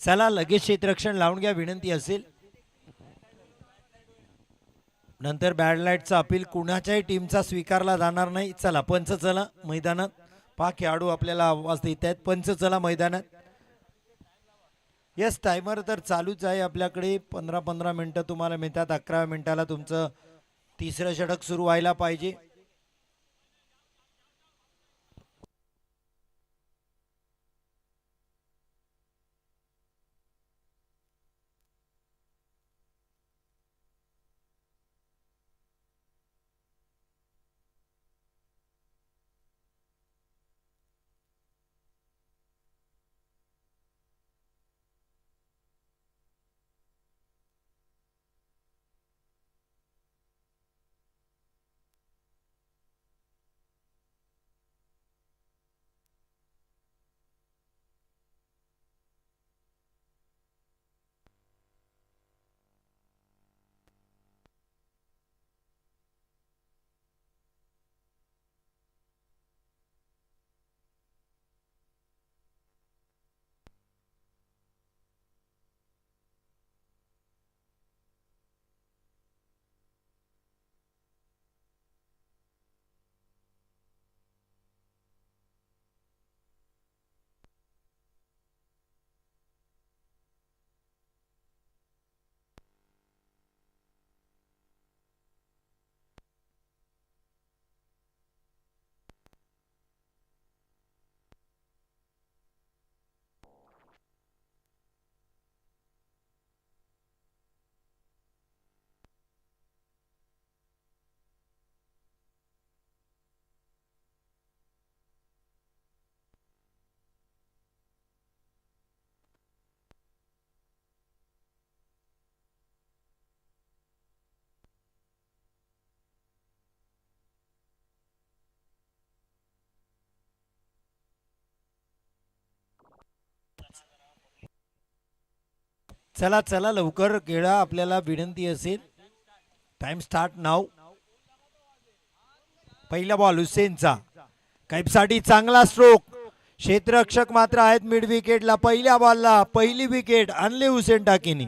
चला लगेच क्षेत्ररक्षण लावून घ्या, विनंती असेल. नंतर बॅड लाईटचा अपील कुणाच्याही टीमचा स्वीकारला जाणार नाही. चला पंच चला मैदानात. 5 खेळाडू आपल्याला आवाज देत आहेत. पंच चला मैदानात. यस, टायमर तर चालूच आहे आपल्याकडे. 15-15 मिनिटं तुम्हाला मिळतात. 11व्या मिनिटाला तुमचं तिसरं षटक सुरू व्हायला पाहिजे. चला चला लवकर खेळा, आपल्याला विनंती असेल. टाइम स्टार्ट नाव. पहिला बॉल हुसेनचा. कैपसाठी चांगला स्ट्रोक. क्षेत्ररक्षक मात्र आहेत मिड विकेटला. पहिल्या बॉलला पहिली विकेट आणले हुसेन टाकीनी.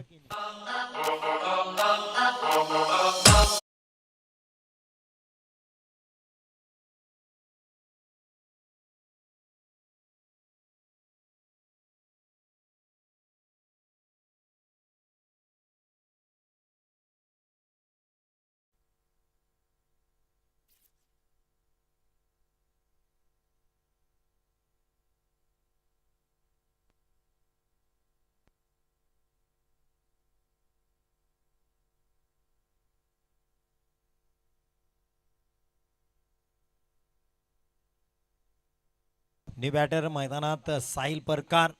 न्यू बॅटर मैदानात साहिल परकार.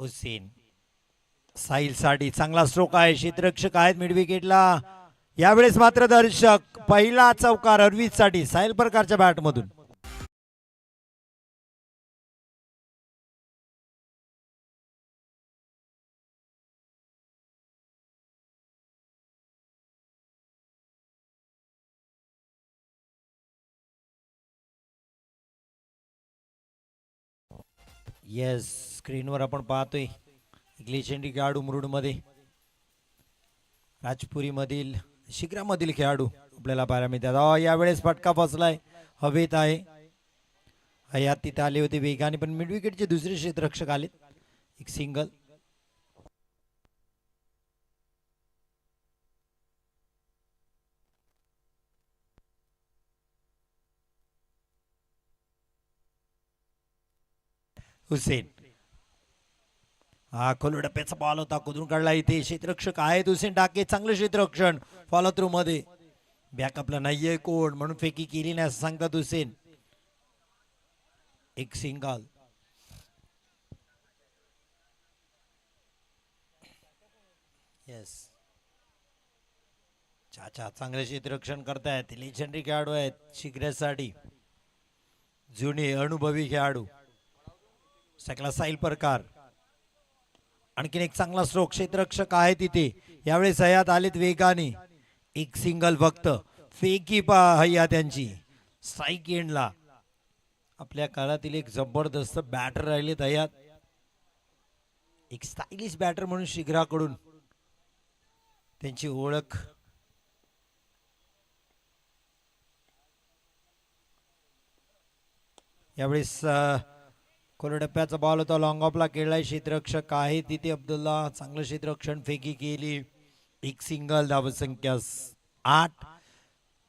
हुसेन. साहिल साठी चांगला स्ट्रोक आहे. क्षेत्ररक्षक आहेत मिड विकेटला. यावेळेस मात्र दर्शक पहिला चौकार अर्वित साठी साहिल प्रकारच्या बॅट मधून. येस, स्क्रीनवर आपण पाहतोय एक लेजेंडरी खेळाडू मुरुड मध्ये, राजपुरी मधील शिग्रामधील खेळाडू आपल्याला पाहायला मिळतात. यावेळेस फटका फसलाय, हवेत आहे. हयात तिथे आले होते वेगाने, पण मिड विकेटचे दुसरे क्षेत्ररक्षक आले. एक सिंगल. हुसेन. हा खोल डप्प्याचा बॉल होता, कुदून काढला. इथे क्षेत्ररक्षक आहेत हुसेन टाके. चांगलं क्षेत्ररक्षण फॉलो थ्रू मध्ये. बॅकअपला नाहीये कोण म्हणून फेकी केली नाही असं सांगतात हुसेन. एक सिंगल. येस, चाचा चांगले क्षेत्ररक्षण करतायत. लेजेंडरी खेळाडू आहेत शिग्र्यासाठी, जुने अनुभवी खेळाडू. सकला साहिल परकार. आणखीन एक चांगला स्ट्रोक. क्षेत्ररक्षक आहे तिथे. यावेळेस हयात आलेत वेगाने. एक सिंगल फक्त. फेकी हया त्यांची स्ट्राईक एंडला. आपल्या काळातील एक जबरदस्त बॅटर राहिलेत हयात. एक स्टायलिश बॅटर म्हणून शिखराकडून त्यांची ओळख. यावेळेस कोलटप्प्याचा बॉल होता. लॉंग ऑफला खेळलाय. क्षेत्ररक्षक आहे तिथे अब्दुल्ला. चांगलं क्षेत्ररक्षण. फेकी केली. एक सिंगल. धावसंख्या 8.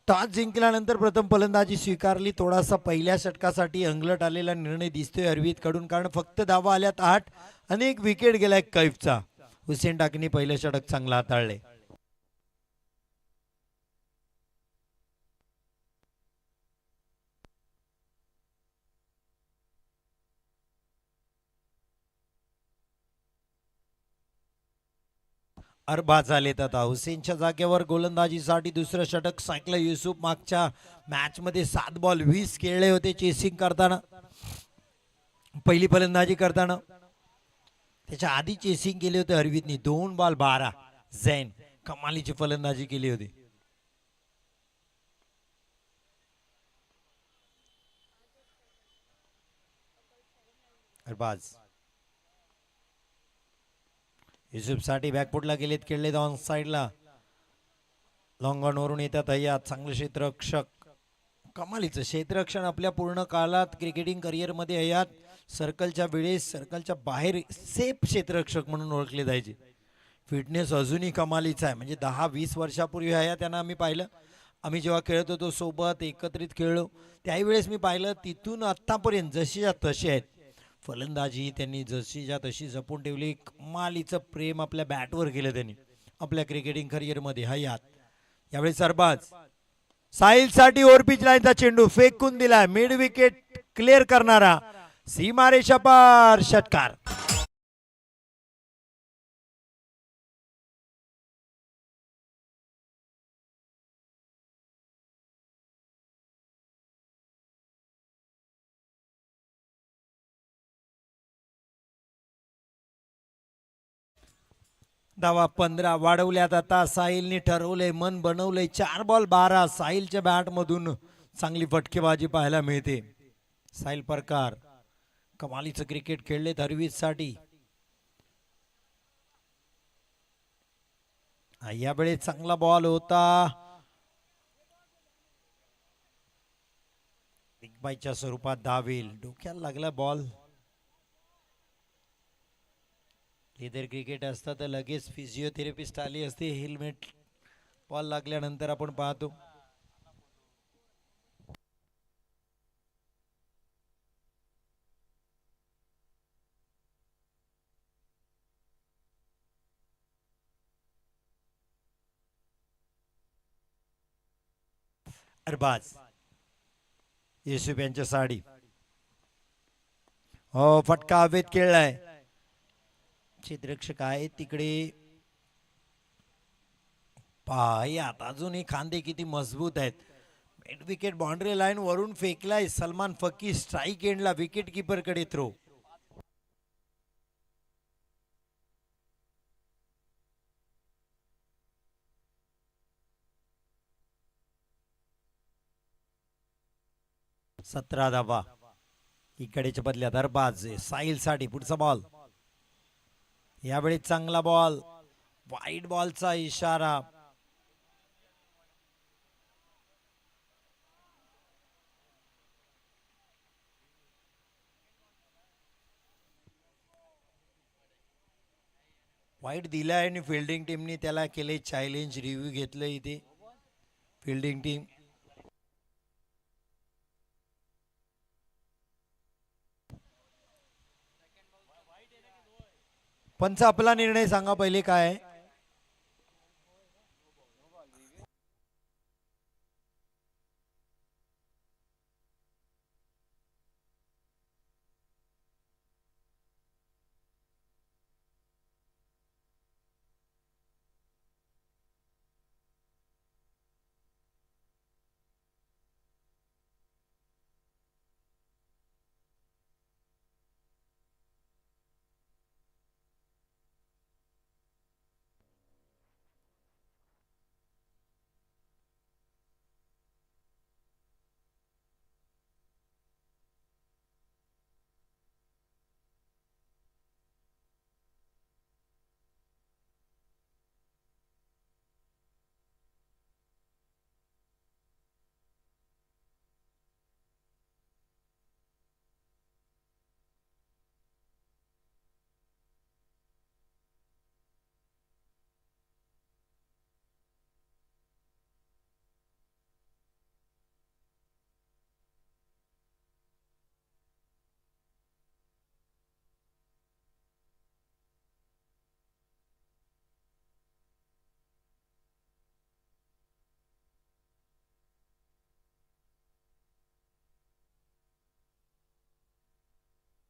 टॉस जिंकल्यानंतर प्रथम फलंदाजी स्वीकारली. थोडासा पहिल्या षटकासाठी अंगलट आलेला निर्णय दिसतोय हरवीत कडून, कारण फक्त धावा आल्यात 8. अनेक विकेट गेलाय कैफचा. हुसेन टाकीने पहिलं षटक चांगला हाताळले. अरबाज आलेत आता. हुसेनच्या जागेवर गोलंदाजीसाठी दुसरं षटक सायकला युसुफ. मागच्या मॅच मध्ये 7 बॉल 20 खेळले होते चेसिंग करताना, पहिली फलंदाजी करताना. त्याच्या आधी चेसिंग केले होते हरवीतनी. 2 बॉल 12. झैन कमालीची फलंदाजी केली होती. अरबाज युसुफ साठी बॅकफुटला गेलेत. खेळलेत ऑन साइडला. लॉंग ऑन वरून येतात हयात. चांगलं क्षेत्ररक्षक. कमालीचं क्षेत्ररक्षण आपल्या पूर्ण काळात क्रिकेटिंग करिअर मध्ये हयात सर्कलच्या वेळेस सर्कलच्या बाहेर सेफ क्षेत्ररक्षक म्हणून ओळखले जायचे. फिटनेस अजूनही कमालीचा आहे. म्हणजे 10-20 वर्षापूर्वी हयात त्यांना आम्ही पाहिलं. आम्ही जेव्हा खेळत होतो सोबत एकत्रित खेळलो त्याही वेळेस मी पाहिलं. तिथून आत्तापर्यंत जशीच्या तशी आहेत. फलंदाजी त्यांनी जशीच्या तशी जपून ठेवली. कमालीचं प्रेम आपल्या बॅटवर केलं त्यांनी आपल्या क्रिकेटिंग करिअर मध्ये हयात. यावेळी अरबाज. साहिल साठी ओव्हरपिच लाईनचा चेंडू फेकून दिलाय. मिड विकेट क्लिअर करणारा. सीमारेषा पार षटकार. धावा 15 वाढवल्यात आता. साहिलने ठरवलंय, मन बनवलंय. 4 बॉल 12. साहिलच्या बॅट मधून चांगली फटकेबाजी पाहायला मिळते. साहिल परकार कमालीचं क्रिकेट खेळले हरवीत साठी. यावेळेस चांगला बॉल होता. बिगबाईच्या स्वरूपात धावेल. डोक्याला लागला बॉल. लेदर क्रिकेट असतं तर लगेच फिजिओथेरपिस्ट आली असते. हेल्मेट बॉल लागल्यानंतर आपण पाहतो. अरबाज युसुफ यांच्या साडी. हो, फटका हवेत खेळलाय. क्षेत्ररक्षक आहे तिकडे. पायात अजूनही खांदे किती मजबूत आहेत. मिड विकेट बाउंड्री लाईन वरून फेकलाय सलमान फकीर. स्ट्राईक एंडला विकेट किपर कडे थ्रो. सतरा धावा. इकडेच्या बदल्यात अरबाज. साहिल साठी पुढचा बॉल. यावेळी चांगला बॉल. वाईट बॉलचा इशारा. वाईट दिलाय आणि फिल्डिंग टीमने त्याला केले चॅलेंज. रिव्ह्यू घेतलं इथे फिल्डिंग टीम. पंच आपला निर्णय सांगा पहिले काय.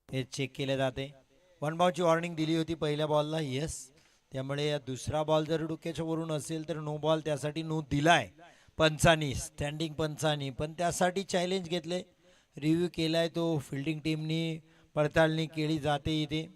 हे चेक केले जाते. वन बाउंडची वॉर्निंग दिली होती पहिल्या बॉलला. येस, त्यामुळे या दुसरा बॉल जर डोक्याच्या वरून असेल तर नो बॉल, त्यासाठी नो दिलाय पंचानी, स्टँडिंग पंचानी. पण त्यासाठी चॅलेंज घेतले, रिव्ह्यू केलाय तो फिल्डिंग टीमनी, पडताळणी केली जाते इथे.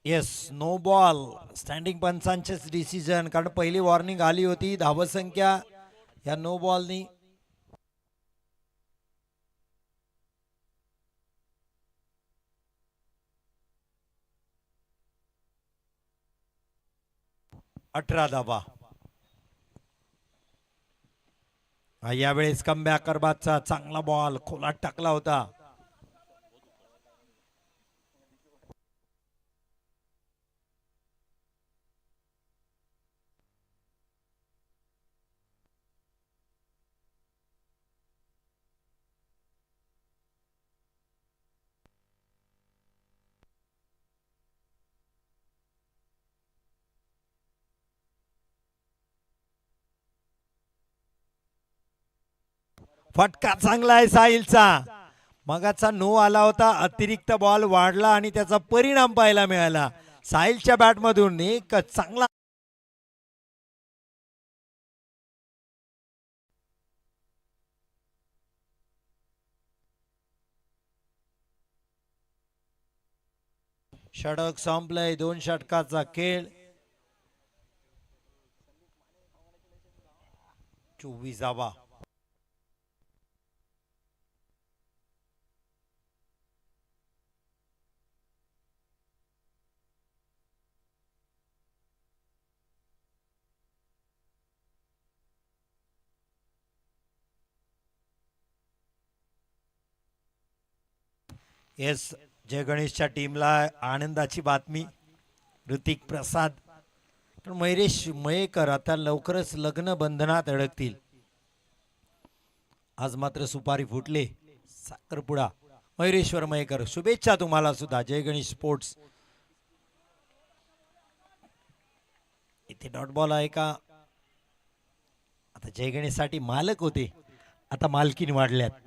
येस, नो बॉल, स्टँडिंग पंचांचेच डिसिजन, कारण पहिली वॉर्निंग आली होती धावसंख्या या नो बॉलनी. अठरा धावा. यावेळेस कमबॅक करबाचा चांगला बॉल खोलात टाकला होता. फटका चांगला आहे साहिलचा. मगाचा नो आला होता, अतिरिक्त बॉल वाढला आणि त्याचा परिणाम पाहायला मिळाला. साहिलच्या बॅटमधून एक चांगला षटक संपलंय. 2 षटकाचा खेळ. 24 धावा. येस, जय गणेशच्या टीमला आनंदाची बातमी. ऋतिक प्रसाद, मयुरेश मयेकर आता लवकरच लग्न बंधनात अडकतील. आज मात्र सुपारी फुटले. साखरपुडा मयुरेश्वर मयेकर, शुभेच्छा तुम्हाला सुद्धा. जय गणेश स्पोर्ट्स. इथे डॉट बॉल आहे का? आता जय गणेश साठी मालक होते, आता मालकीन वाढल्यात.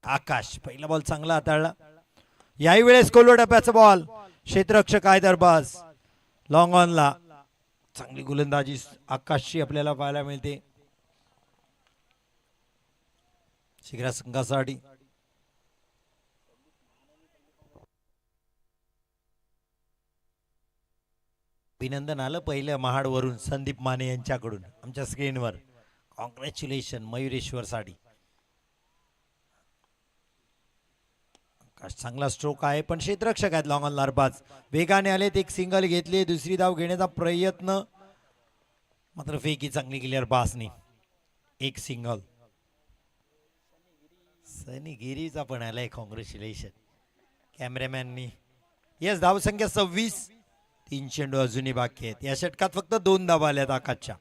आकाश पहिला बॉल चांगला हाताळला. याही वेळेस कोल्हा टप्प्याचा बॉल, क्षेत्ररक्षक हैदरबाज लॉंग ऑनला. चांगली गोलंदाजी आकाशची आपल्याला पाहायला मिळते शिखरा संघासाठी. अभिनंदन आलं पहिल्या महाडवरून संदीप माने यांच्याकडून आमच्या स्क्रीनवर. कॉंग्रॅच्युलेशन मयुरेश्वर साठी. चांगला स्ट्रोक आहे, पण क्षेत्ररक्षक आहेत लॉंग ऑन लारबाज. वेगाने आलेत, एक सिंगल घेतली, दुसरी धाव घेण्याचा प्रयत्न, मात्र फेकी चांगली क्लिअर बासनी. एक सिंगल. सनी गिरीचा पण आलाय, कॉंग्रॅच्युलेशन कॅमेरामॅननी. येस, धावसंख्या 26. 3 चेंडू अजूनही बाकी आहेत. या षटकात फक्त 2 धावा आल्यात आकाशच्या.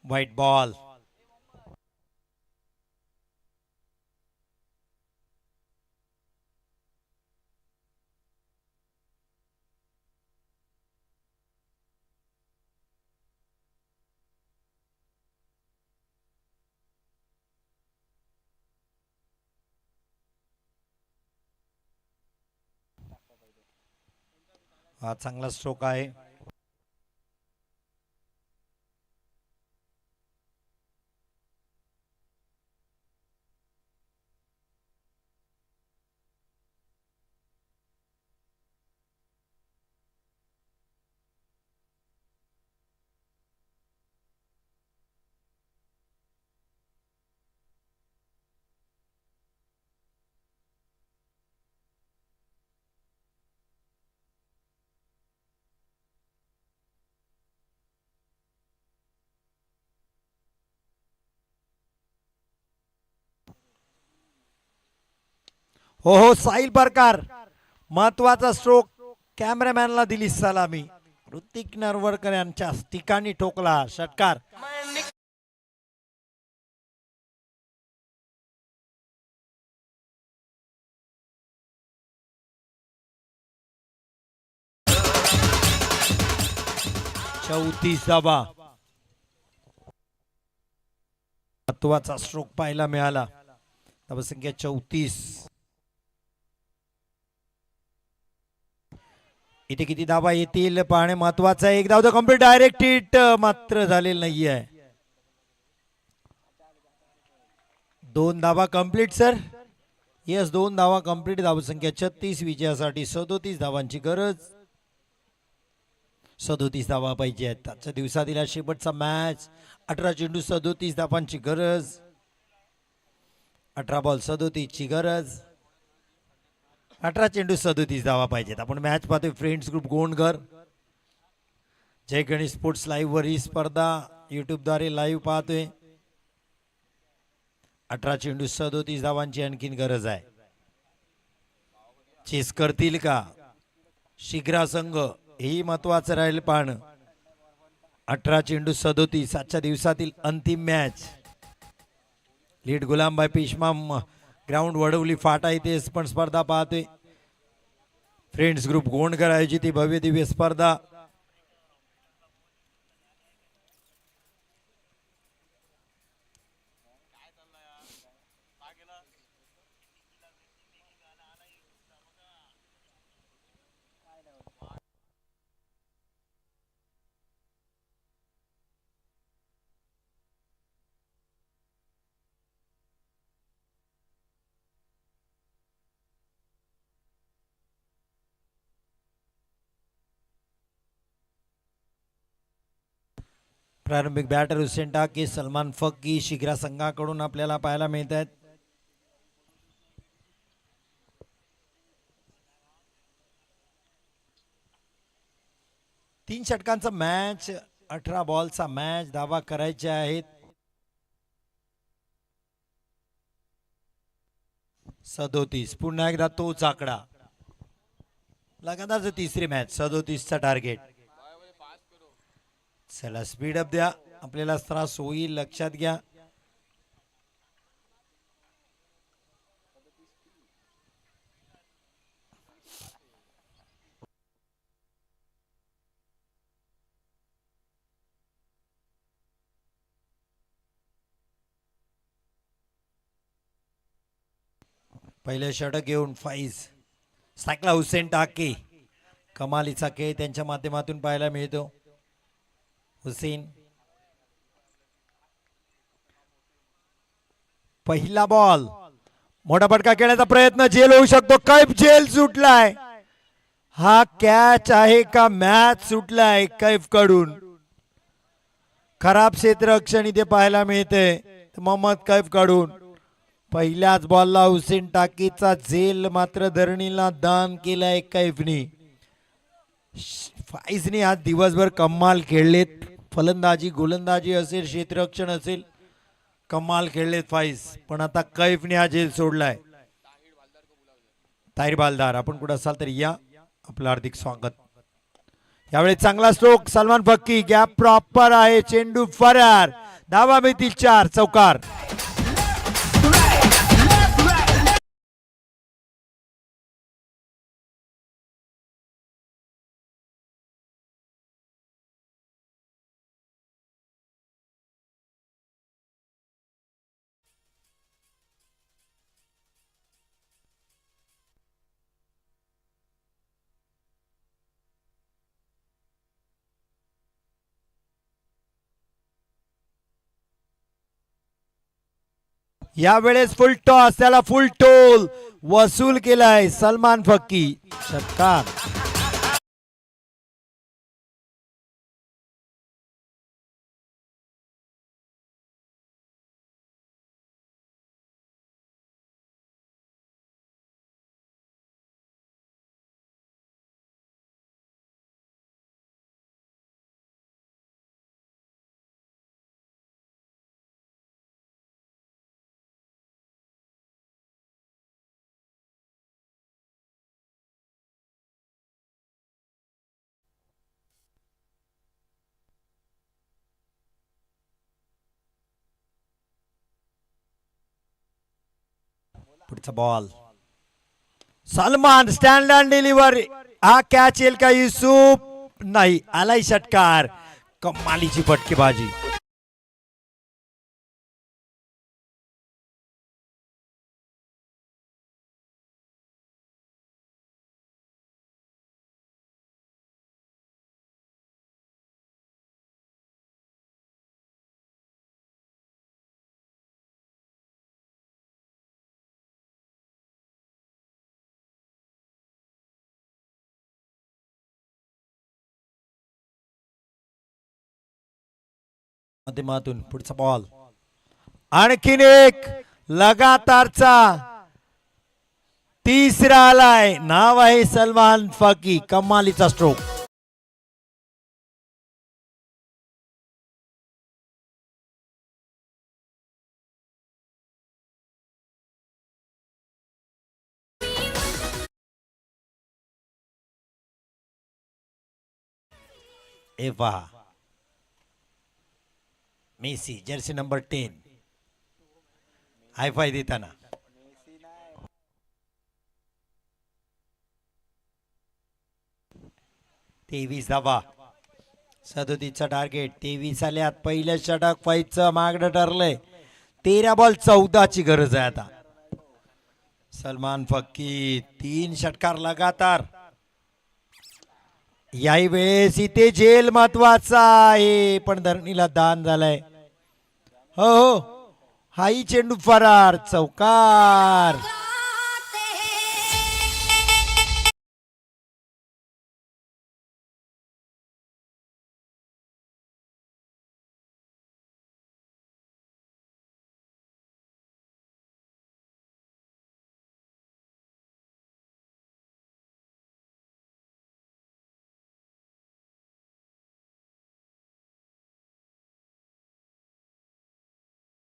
White ball. हा चांगला स्ट्रोक आहे. हो साहिल परकार महत्वाचा स्ट्रोक. कॅमेरामॅनला दिली सलामी. ऋतिक नरवरकर यांच्या ठिकाणी ठोकला षटकार. चौतीस धावा. महत्वाचा स्ट्रोक पाहायला मिळाला. धावसंख्या 34. इथे किती धावा येतील पाहणे महत्वाचं आहे. एक धाव तर कम्प्लीट डायरेक्ट हिट मात्र झालेलं नाहीये. 2 धावा कंप्लीट सर. यस 2 धावा कंप्लीट. धावसंख्या 36. विजयासाठी 37 धावांची गरज. 37 धावा पाहिजे आहेत. आजच्या दिवसातील शेवटचा मॅच. 18 चेंडू 37 धावांची गरज. 18 बॉल 37 ची गरज. 18 चेंडू 37 धावा पाहिजेत. आपण मॅच पाहतोय फ्रेंड्स ग्रुप गोंडघर. जय गणेश स्पोर्ट्स लाईव्ह वर ही स्पर्धा युट्यूबद्वारे लाईव्ह पाहतोय. 18 चेंडू 37 धावांची आणखीन गरज आहे. चेस करतील का शिग्रा संघ हेही महत्वाचं राहील पाहणं. 18 चेंडू 37 आजच्या दिवसातील अंतिम मॅच. लीड गुलामबाई पेशमा ग्राउंड वडवली फाटा इथे पण स्पर्धा पाहतोय. फ्रेंड्स ग्रुप गोंडकर आयोजित ही भव्य दिव्य स्पर्धा. प्रारंभिक बॅटर हुसेन टाके सलमान फक्की शिग्रा संघाकडून आपल्याला पाहायला मिळत आहेत. तीन षटकांचा मॅच. 18 बॉलचा मॅच. धावा करायचे आहेत 37. पुन्हा एकदा तोच आकडा. लगातार तिसरी मॅच 37 चा टार्गेट. चला स्पीडअप द्या. आपल्याला त्रास होईल लक्षात घ्या. पहिले षटक घेऊन फाईज स्ट्राईकला हुसेन टाके. कमालीचा खेळ त्यांच्या माध्यमातून पाहायला मिळतो. हुसेन पहिला बॉल. मोठा फटका खेळण्याचा प्रयत्न. झेल होऊ शकतो. कैफ झेल सुटलाय. हा कॅच आहे का मॅच सुटलाय कैफ कडून. खराब क्षेत्ररक्षण इथे पाहायला मिळते मोहम्मद कैफ कडून. पहिल्याच बॉलला हुसेन टाकीचा झेल मात्र धरणीला दान केलाय कैफनी. फाईजने आज दिवसभर कमाल खेळलेत. फलंदाजी गोलंदाजी असेल क्षेत्ररक्षण असेल कमाल खेळलेत फाईज. पण आता कैफने हा झेल सोडलाय. ताहिर बालदार आपण कुठं असाल तर या. आपलं हार्दिक स्वागत. यावेळी चांगला स्ट्रोक सलमान फक्की. गॅप प्रॉपर आहे. चेंडू फरार. धावा मिळतील 4. चौकार. यावेळेस फुल टॉस, त्याला फुल टोल वसूल केलाय सलमान फक्की. षटकार. पुढचा ball. Salman stand and delivery. हा कॅच येईल का युसुफ? नाही, आलाय षटकार. कमालीची फटकेबाजी. माध्यमातून पुढचा बॉल. आणखीन एक लगातारचा तिसरा आलाय. नाव आहे सलमान फाकी. कमालीचा स्ट्रोक. एव्हा मेसी जर्सी नंबर 10 हायफाय देताना. तेवीस धावा. 37चा टार्गेट. 23 आल्यात. पहिलं षटक व्हायचं मागणं ठरलंय. 13 बॉल 14ची गरज आहे आता. सलमान फक्की 3 षटकार लगातार. याही वेळेस इथे झेल महत्वाचा आहे, पण धरणीला दान झालाय. हो हो, हाही चेंडू फरार. चौकार.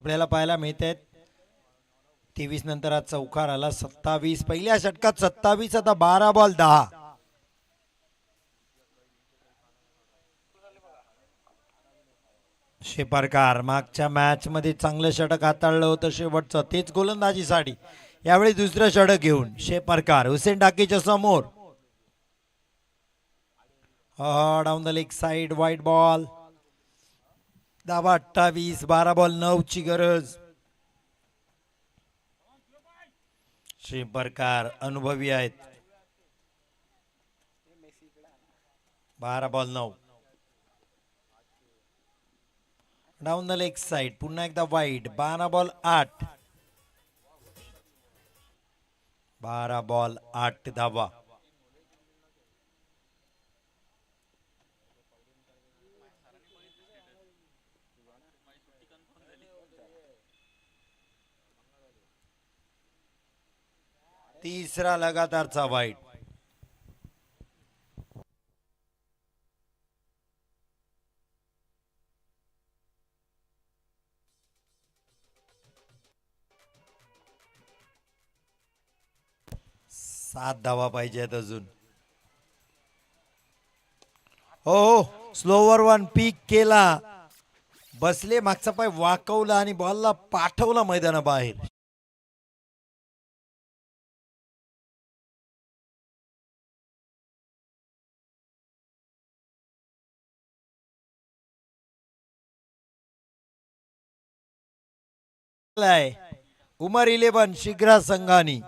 आपल्याला पाहायला मिळत आहेत 23 नंतर आज चौकार आला. 27 पहिल्या षटकात 27. आता 12 बॉल 10. शेपारकार मागच्या मॅच मध्ये चांगलं षटक हाताळलं होतं शेवटचं, तेच गोलंदाजीसाठी. यावेळी दुसरं षटक घेऊन शेपारकार हुसेन डाकेच्या समोर. डाऊन द लेग साइड वाईट बॉल. धावा 28. 12 बॉल 9 ची गरज. शेपारकार अनुभवी आहेत. 12 ball 9. Down the leg side पुन्हा एकदा वाईड. 12 बॉल 8. 12 बॉल 8 धावा. तिसरा लगातारचा वाईड. सात धावा पाहिजेत अजून. हो, स्लोवर वन पीक केला. बसले, मागचा पाय वाकवला आणि बॉलला पाठवला मैदानाबाहेर. उमर 11 शिग्रा संघानी.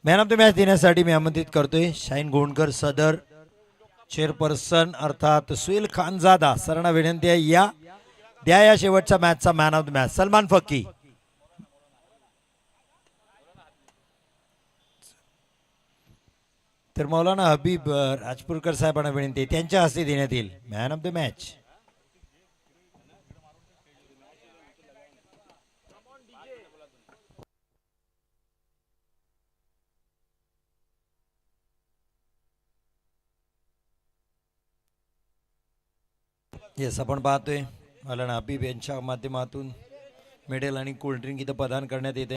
मॅन ऑफ द मॅच देण्यासाठी मी आमंत्रित करतोय शाहीन गोंडकर सदर चेअरपर्सन अर्थात सुहेल खानजादा सरांना विनंती आहे या द्या या शेवटच्या मॅचचा man of the match. Salman Faqi तर मौलाना हबीब राजपूरकर साहेबांना विनंती आहे त्यांच्या हस्ते देण्यात येईल man of the match. Yes आपण पाहतोय मौलाना हबीब यांच्या माध्यमातून मेडल आणि कोल्ड्रिंक इथं प्रदान करण्यात येते.